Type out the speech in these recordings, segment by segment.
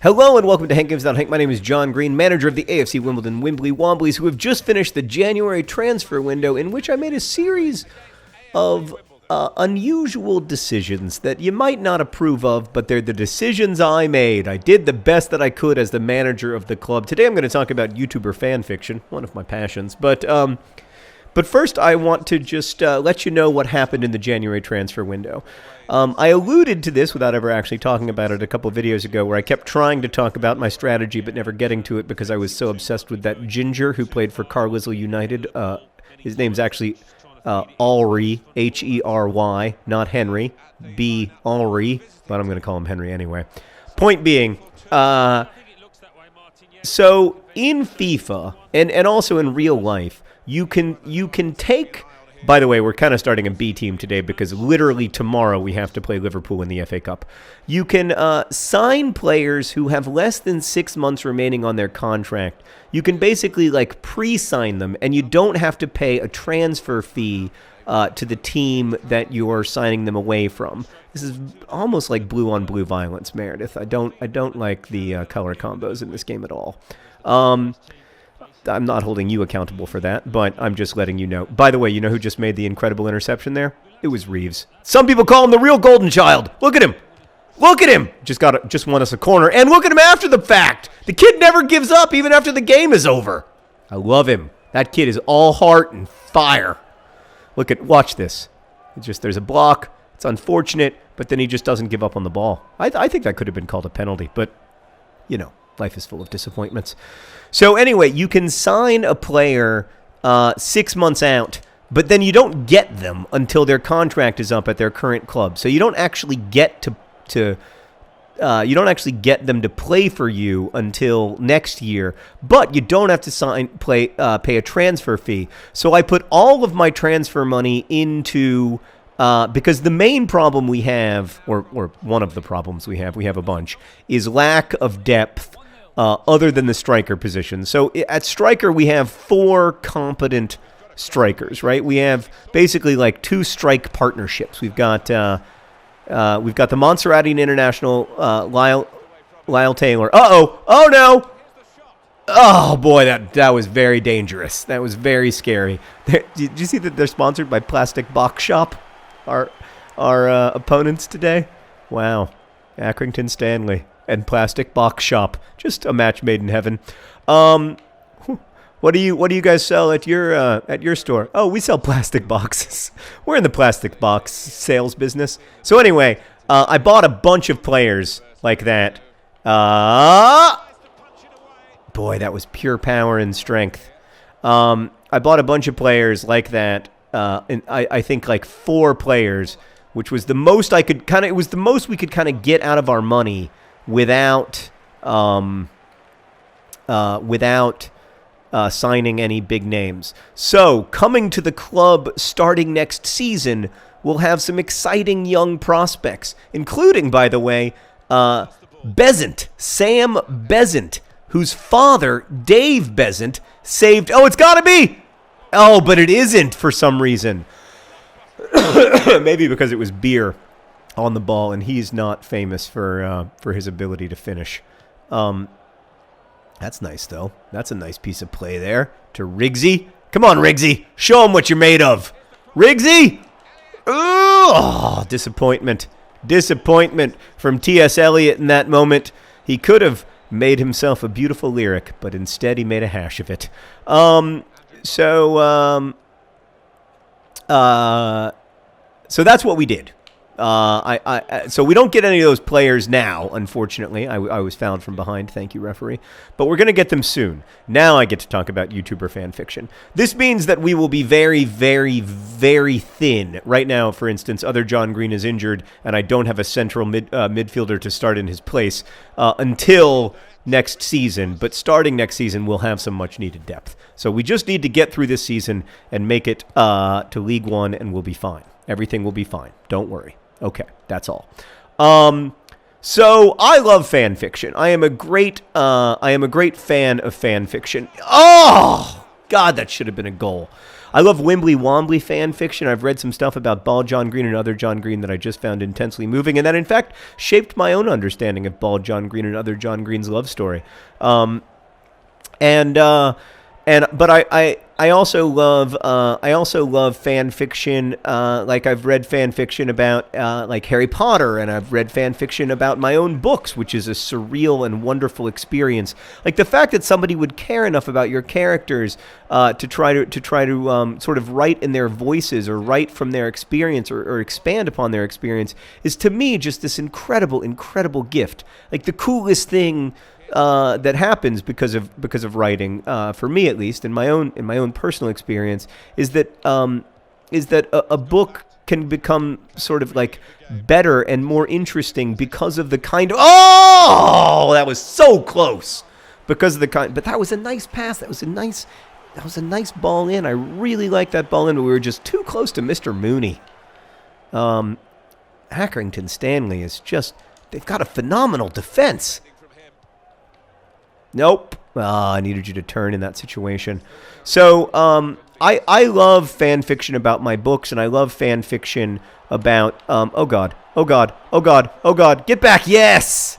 Hello and welcome to hankgames. Hank. My name is John Green, manager of the AFC Wimbledon Wimbly Womblys, who have just finished the January transfer window in which I made a series of unusual decisions that you might not approve of, but they're the decisions I made. I did the best that I could as the manager of the club. Today I'm going to talk about YouTuber fan fiction, one of my passions, but first I want to just let you know what happened in the January transfer window. I alluded to this without ever actually talking about it a couple of videos ago, where I kept trying to talk about my strategy but never getting to it because I was so obsessed with that ginger who played for Carlisle United. His name's actually Alry, H-E-R-Y, not Henry, B. Alry, but I'm going to call him Henry anyway. Point being, so in FIFA and also in real life, you can take. By the way, we're kind of starting a B team today because literally tomorrow we have to play Liverpool in the FA Cup. You can sign players who have less than 6 months remaining on their contract. You can basically like pre-sign them, and you don't have to pay a transfer fee to the team that you're signing them away from. This is almost like blue-on-blue violence, Meredith. I don't like the color combos in this game at all. I'm not holding you accountable for that, but I'm just letting you know. By the way, you know who just made the incredible interception there? It was Reeves. Some people call him the real golden child. Look at him. Look at him. Just won us a corner. And look at him after the fact. The kid never gives up even after the game is over. I love him. That kid is all heart and fire. Watch this. There's a block. It's unfortunate, but then he just doesn't give up on the ball. I think that could have been called a penalty, but, you know, life is full of disappointments. So anyway, you can sign a player 6 months out, but then you don't get them until their contract is up at their current club. So you don't actually get them to play for you until next year, but you don't have to pay a transfer fee. So I put all of my transfer money into because the main problem we have, or one of the problems we have a bunch, is lack of depth. Other than the striker position. So at striker, we have 4 competent strikers, right? We have basically like 2 strike partnerships. We've got the Montserratian international Lyle Taylor. Oh no! Oh boy, that was very dangerous. That was very scary. Did you see that they're sponsored by Plastic Box Shop? Our opponents today. Wow, Accrington Stanley and Plastic Box Shop, just a match made in heaven. What do you guys sell at your store? Oh, we sell plastic boxes. We're in the plastic box sales business. So anyway, I bought a bunch of players like that. Boy, that was pure power and strength. I bought a bunch of players like that. And I think like 4 players, which was the most it was the most we could kind of get out of our money without signing any big names. So, coming to the club starting next season, we'll have some exciting young prospects, including, by the way, Besant, Sam Besant, whose father, Dave Besant, saved... Oh, it's got to be! Oh, but it isn't for some reason. Maybe because it was beer on the ball, and he's not famous for his ability to finish. That's nice, though. That's a nice piece of play there to Riggsy. Come on, Riggsy. Show him what you're made of. Riggsy! Oh, disappointment. Disappointment from T.S. Eliot in that moment. He could have made himself a beautiful lyric, but instead he made a hash of it. So that's what we did. So we don't get any of those players now, unfortunately. I was fouled from behind. Thank you, referee. But we're going to get them soon. Now I get to talk about YouTuber fan fiction. This means that we will be very, very, very thin. Right now, for instance, other John Green is injured, and I don't have a central midfielder to start in his place until next season. But starting next season, we'll have some much-needed depth. So we just need to get through this season and make it to League One, and we'll be fine. Everything will be fine. Don't worry. Okay, that's all. So I love fan fiction. I am a great fan of fan fiction. Oh God, that should have been a goal. I love Wimbly Womblys fan fiction. I've read some stuff about Bald John Green and Other John Green that I just found intensely moving, and that in fact shaped my own understanding of Bald John Green and Other John Green's love story. But I also love fan fiction. Like I've read fan fiction about like Harry Potter, and I've read fan fiction about my own books, which is a surreal and wonderful experience. Like the fact that somebody would care enough about your characters to try to sort of write in their voices or write from their experience or expand upon their experience is to me just this incredible gift. Like the coolest thing that happens because of writing, for me at least, in my own personal experience, is that a book can become sort of like better and more interesting because of the kind of that was so close, because of the kind, but that was a nice pass, that was a nice ball in. I really liked that ball in, but we were just too close to Mr. Mooney. Accrington Stanley is just, they've got a phenomenal defense. Nope. I needed you to turn in that situation. So I love fan fiction about my books, and I love fan fiction about oh god, get back, yes.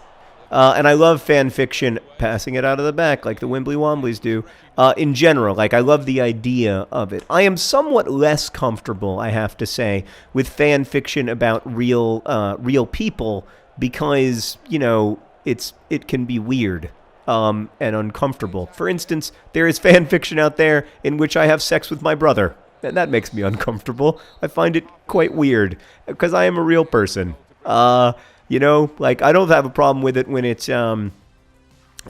And I love fan fiction, passing it out of the back like the Wimbly Womblys do. In general, like I love the idea of it. I am somewhat less comfortable, I have to say, with fan fiction about real people, because it can be weird. And uncomfortable. For instance, there is fan fiction out there in which I have sex with my brother, and that makes me uncomfortable. I find it quite weird because I am a real person. Like I don't have a problem with it when it's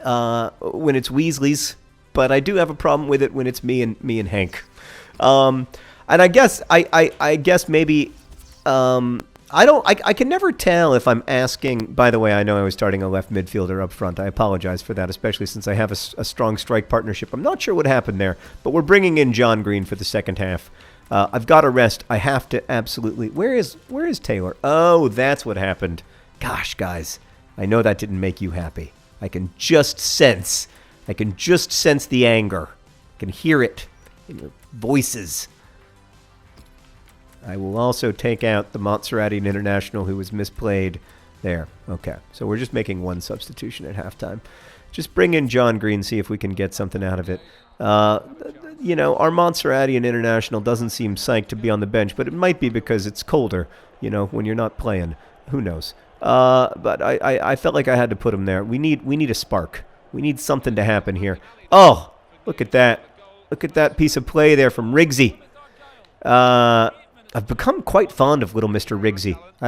Weasley's, but I do have a problem with it when it's me and Hank. And I guess maybe I can never tell if I'm asking. By the way, I know I was starting a left midfielder up front. I apologize for that, especially since I have a strong strike partnership. I'm not sure what happened there, but we're bringing in John Green for the second half. I've got to rest. I have to absolutely. Where is Taylor? Oh, that's what happened. Gosh, guys, I know that didn't make you happy. I can just sense the anger. I can hear it in your voices. I will also take out the Montserratian international who was misplayed there. Okay, so we're just making one substitution at halftime. Just bring in John Green, see if we can get something out of it. Our Montserratian international doesn't seem psyched to be on the bench, but it might be because it's colder, when you're not playing. Who knows? But I felt like I had to put him there. We need a spark. We need something to happen here. Oh, look at that. Look at that piece of play there from Riggsy. I've become quite fond of Little Mr. Riggsy. I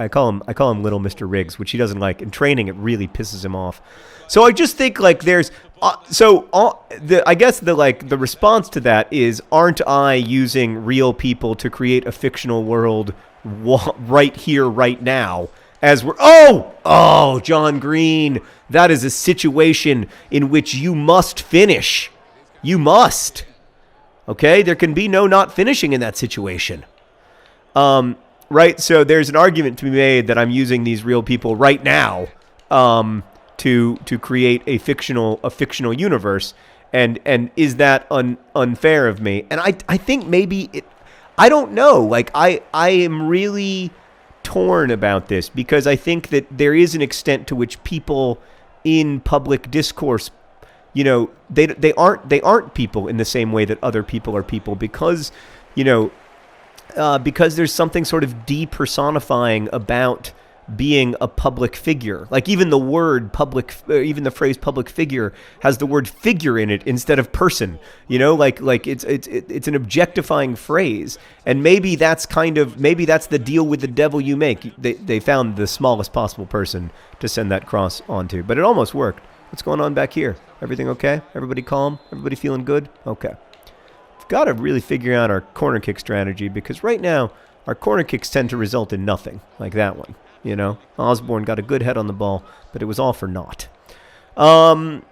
call him Little Mr. Riggs, which he doesn't like. In training, it really pisses him off. So I just think like there's I guess the response to that is, aren't I using real people to create a fictional world right here, right now? As we're John Green, that is a situation in which you must finish. You must. Okay, there can be no not finishing in that situation. Right, so there's an argument to be made that I'm using these real people right now to create a fictional universe, and is that unfair of me? And I think maybe it. I don't know. Like I am really torn about this, because I think that there is an extent to which people in public discourse, they aren't people in the same way that other people are people, because because there's something sort of depersonifying about being a public figure. Like even the word public, even the phrase public figure has the word figure in it instead of person. Like it's an objectifying phrase, and maybe that's the deal with the devil you make. They found the smallest possible person to send that cross onto, but it almost worked. What's going on back here? Everything okay? Everybody calm? Everybody feeling good? Okay. Got to really figure out our corner kick strategy, because right now our corner kicks tend to result in nothing, like that one. Osborne got a good head on the ball, but it was all for naught. So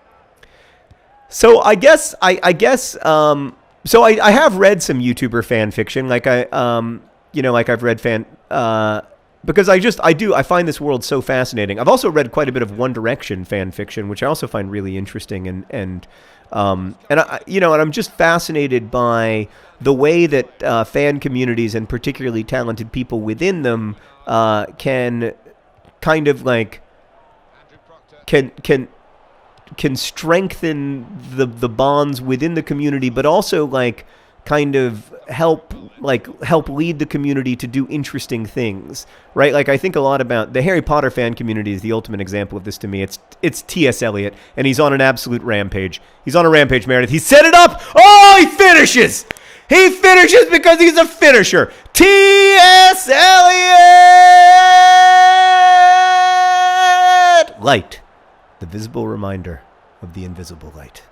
I guess so I have read some YouTuber fan fiction, like I've read because I find this world so fascinating. I've also read quite a bit of One Direction fan fiction, which I also find really interesting, and I'm just fascinated by the way that fan communities and particularly talented people within them can kind of like can strengthen the bonds within the community, but also like kind of help lead the community to do interesting things, right? Like I think a lot about the Harry Potter fan community is the ultimate example of this to me. It's T.S. Eliot, and he's on an absolute rampage. He's on a rampage, Meredith. He set it up. Oh, he finishes. He finishes because he's a finisher. T.S. Eliot! Light, the visible reminder of the invisible light.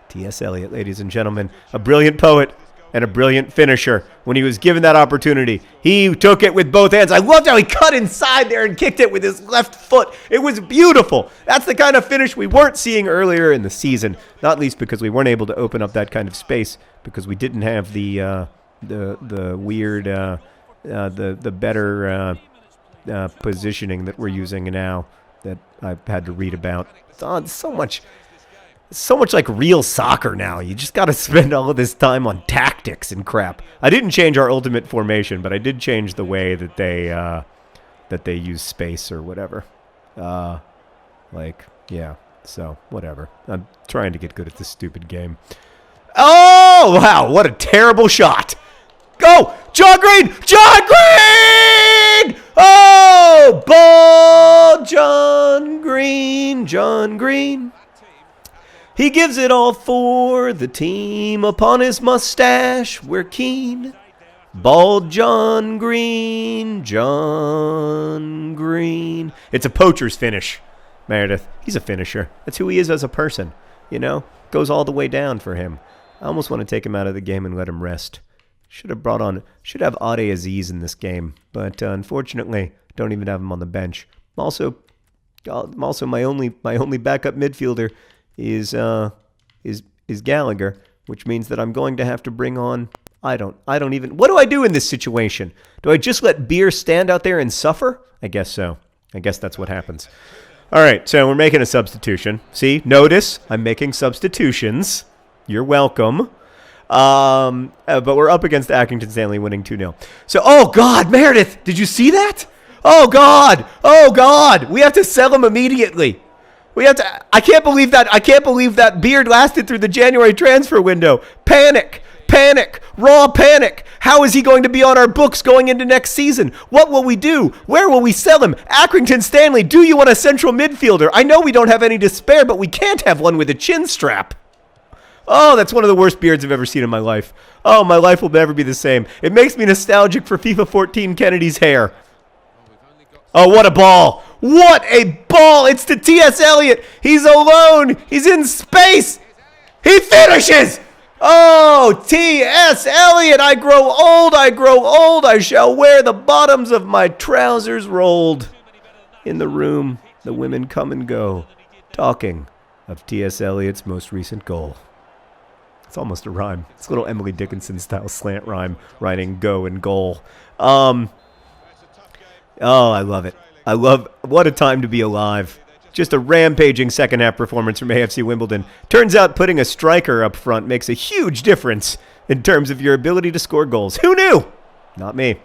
T.S. Eliot, ladies and gentlemen, a brilliant poet and a brilliant finisher. When he was given that opportunity, he took it with both hands. I loved how he cut inside there and kicked it with his left foot. It was beautiful. That's the kind of finish we weren't seeing earlier in the season, not least because we weren't able to open up that kind of space because we didn't have the weird, the better positioning that we're using now that I've had to read about. It's so much like real soccer now. You just got to spend all of this time on tactics and crap. I didn't change our ultimate formation, but I did change the way that they use space or whatever. So whatever. I'm trying to get good at this stupid game. Oh, wow, what a terrible shot. Go, John Green! John Green! Oh, ball, John Green, John Green. He gives it all for the team. Upon his mustache, we're keen. Bald John Green, John Green. It's a poacher's finish, Meredith. He's a finisher. That's who he is as a person, you know? Goes all the way down for him. I almost want to take him out of the game and let him rest. Should have Ade Aziz in this game, but unfortunately, don't even have him on the bench. Also my only backup midfielder is Gallagher, which means that I'm going to have to bring on. I don't even. What do I do in this situation? Do I just let Beer stand out there and suffer? I guess so. I guess that's what happens. All right, so we're making a substitution. See, notice I'm making substitutions. You're welcome. But we're up against Accrington Stanley winning 2-0. So, oh, God, Meredith, did you see that? Oh, God. We have to sell him immediately. I can't believe that Beard lasted through the January transfer window. Panic. Raw panic. How is he going to be on our books going into next season? What will we do? Where will we sell him? Accrington Stanley, do you want a central midfielder? I know we don't have any to spare, but we can't have one with a chin strap. Oh, that's one of the worst beards I've ever seen in my life. Oh, my life will never be the same. It makes me nostalgic for FIFA 14 Kennedy's hair. Oh, what a ball. What a ball. It's to T.S. Eliot. He's alone. He's in space. He finishes. Oh, T.S. Eliot, I grow old. I shall wear the bottoms of my trousers rolled. In the room, the women come and go, talking of T.S. Eliot's most recent goal. It's almost a rhyme. It's a little Emily Dickinson-style slant rhyme, writing go and goal. Oh, I love it. What a time to be alive. Just a rampaging second-half performance from AFC Wimbledon. Turns out putting a striker up front makes a huge difference in terms of your ability to score goals. Who knew? Not me.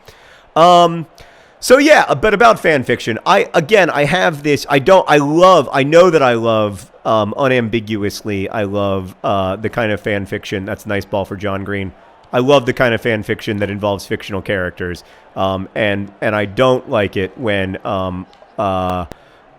So yeah, but about fan fiction, I have this. I know that I love unambiguously. I love the kind of fan fiction. That's a nice ball for John Green. I love the kind of fan fiction that involves fictional characters, and I don't like it when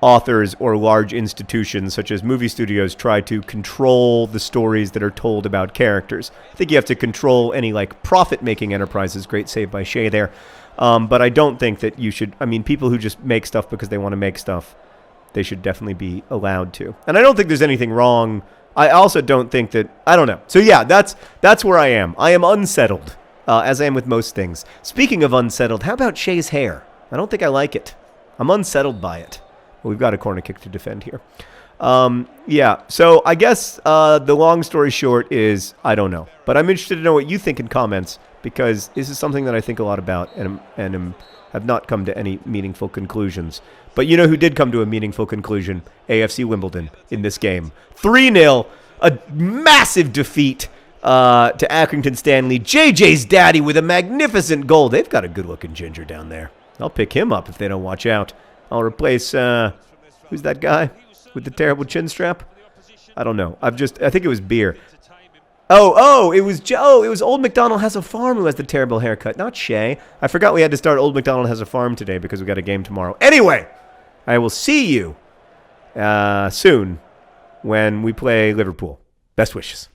authors or large institutions such as movie studios try to control the stories that are told about characters. I think you have to control any like profit-making enterprises. Great save by Shea there. But I don't think that you should. I mean, people who just make stuff because they want to make stuff, they should definitely be allowed to. And I don't think there's anything wrong. I also don't think that. I don't know. So yeah, that's where I am. I am unsettled, as I am with most things. Speaking of unsettled, how about Shea's hair? I don't think I like it. I'm unsettled by it. Well, we've got a corner kick to defend here. Yeah, so I guess the long story short is I don't know. But I'm interested to know what you think in comments because this is something that I think a lot about and am have not come to any meaningful conclusions. But you know who did come to a meaningful conclusion? AFC Wimbledon in this game. 3-0, a massive defeat to Accrington Stanley. JJ's daddy with a magnificent goal. They've got a good-looking ginger down there. I'll pick him up if they don't watch out. I'll replace, who's that guy with the terrible chin strap? I don't know. I think it was Beer. It was Old MacDonald Has a Farm who has the terrible haircut, not Shay. I forgot we had to start Old MacDonald Has a Farm today because we got a game tomorrow. Anyway, I will see you soon when we play Liverpool. Best wishes.